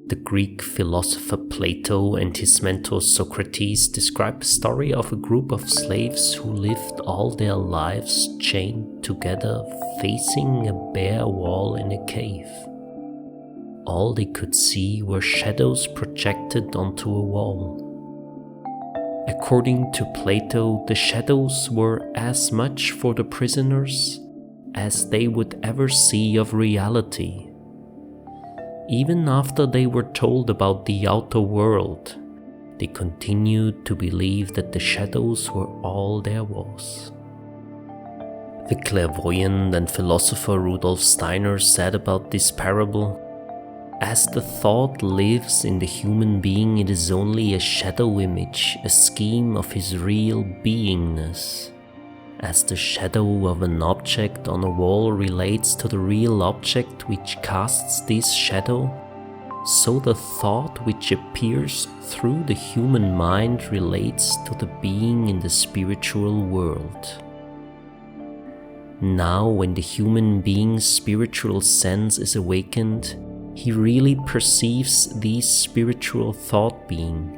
The Greek philosopher Plato and his mentor Socrates describe the story of a group of slaves who lived all their lives chained together facing a bare wall in a cave. All they could see were shadows projected onto a wall. According to Plato, the shadows were as much for the prisoners as they would ever see of reality. Even after they were told about the outer world, they continued to believe that the shadows were all there was. The clairvoyant and philosopher Rudolf Steiner said about this parable, "As the thought lives in the human being, it is only a shadow image, a scheme of his real beingness. As the shadow of an object on a wall relates to the real object which casts this shadow, so the thought which appears through the human mind relates to the being in the spiritual world." Now, when the human being's spiritual sense is awakened, he really perceives these spiritual thought being,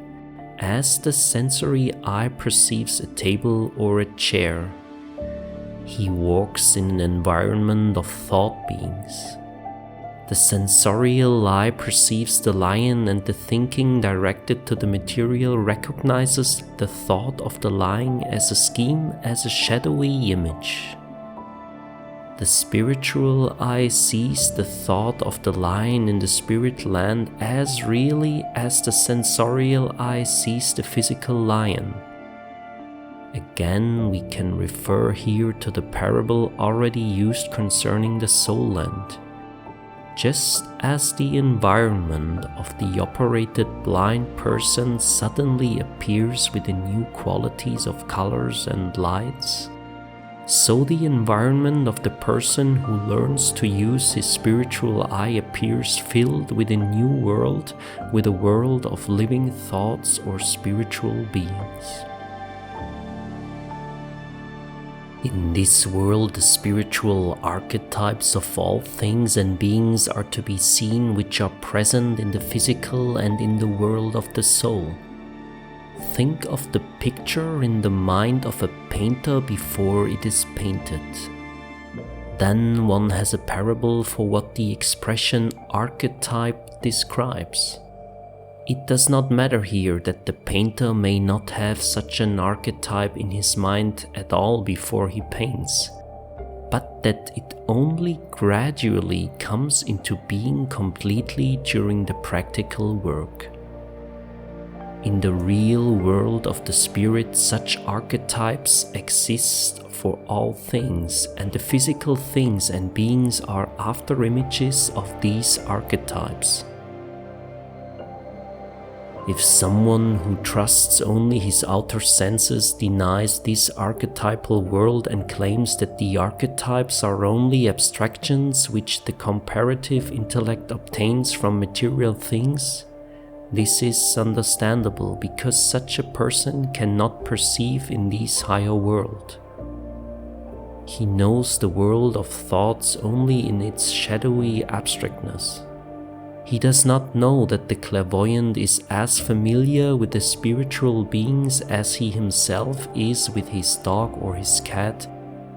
as the sensory eye perceives a table or a chair. He walks in an environment of thought beings. The sensorial eye perceives the lion, and the thinking directed to the material recognizes the thought of the lion as a scheme, as a shadowy image. The spiritual eye sees the thought of the lion in the spirit land as really as the sensorial eye sees the physical lion. Again, we can refer here to the parable already used concerning the soul land. Just as the environment of the operated blind person suddenly appears with the new qualities of colors and lights, so the environment of the person who learns to use his spiritual eye appears filled with a new world, with a world of living thoughts or spiritual beings. In this world, the spiritual archetypes of all things and beings are to be seen which are present in the physical and in the world of the soul. Think of the picture in the mind of a painter before it is painted. Then one has a parable for what the expression archetype describes. It does not matter here that the painter may not have such an archetype in his mind at all before he paints, but that it only gradually comes into being completely during the practical work. In the real world of the spirit, such archetypes exist for all things, and the physical things and beings are after images of these archetypes. If someone who trusts only his outer senses denies this archetypal world and claims that the archetypes are only abstractions which the comparative intellect obtains from material things, this is understandable because such a person cannot perceive in this higher world. He knows the world of thoughts only in its shadowy abstractness. He does not know that the clairvoyant is as familiar with the spiritual beings as he himself is with his dog or his cat,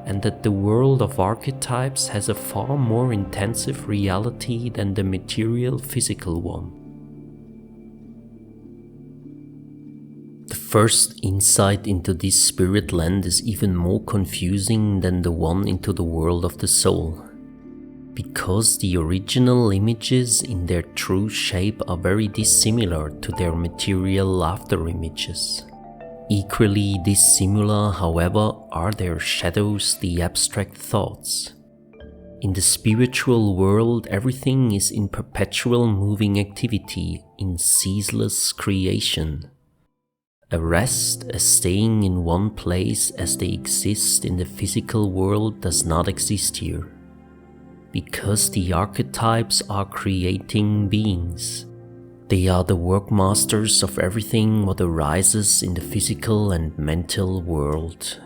and that the world of archetypes has a far more intensive reality than the material physical one. The first insight into this spirit land is even more confusing than the one into the world of the soul, because the original images in their true shape are very dissimilar to their material after images. Equally dissimilar, however, are their shadows, the abstract thoughts. In the spiritual world, everything is in perpetual moving activity, in ceaseless creation. A rest, a staying in one place as they exist in the physical world does not exist here. Because the archetypes are creating beings. They are the workmasters of everything what arises in the physical and mental world.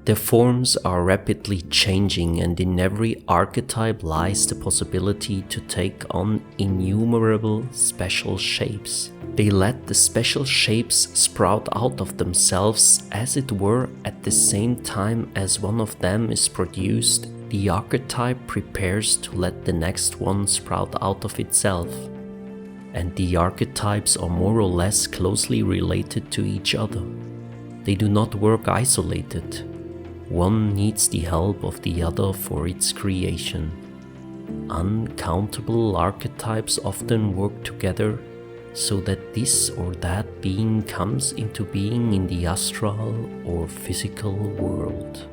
Their forms are rapidly changing, and in every archetype lies the possibility to take on innumerable special shapes. They let the special shapes sprout out of themselves, as it were, at the same time as one of them is produced. The archetype prepares to let the next one sprout out of itself. And the archetypes are more or less closely related to each other. They do not work isolated. One needs the help of the other for its creation. Uncountable archetypes often work together so that this or that being comes into being in the astral or physical world.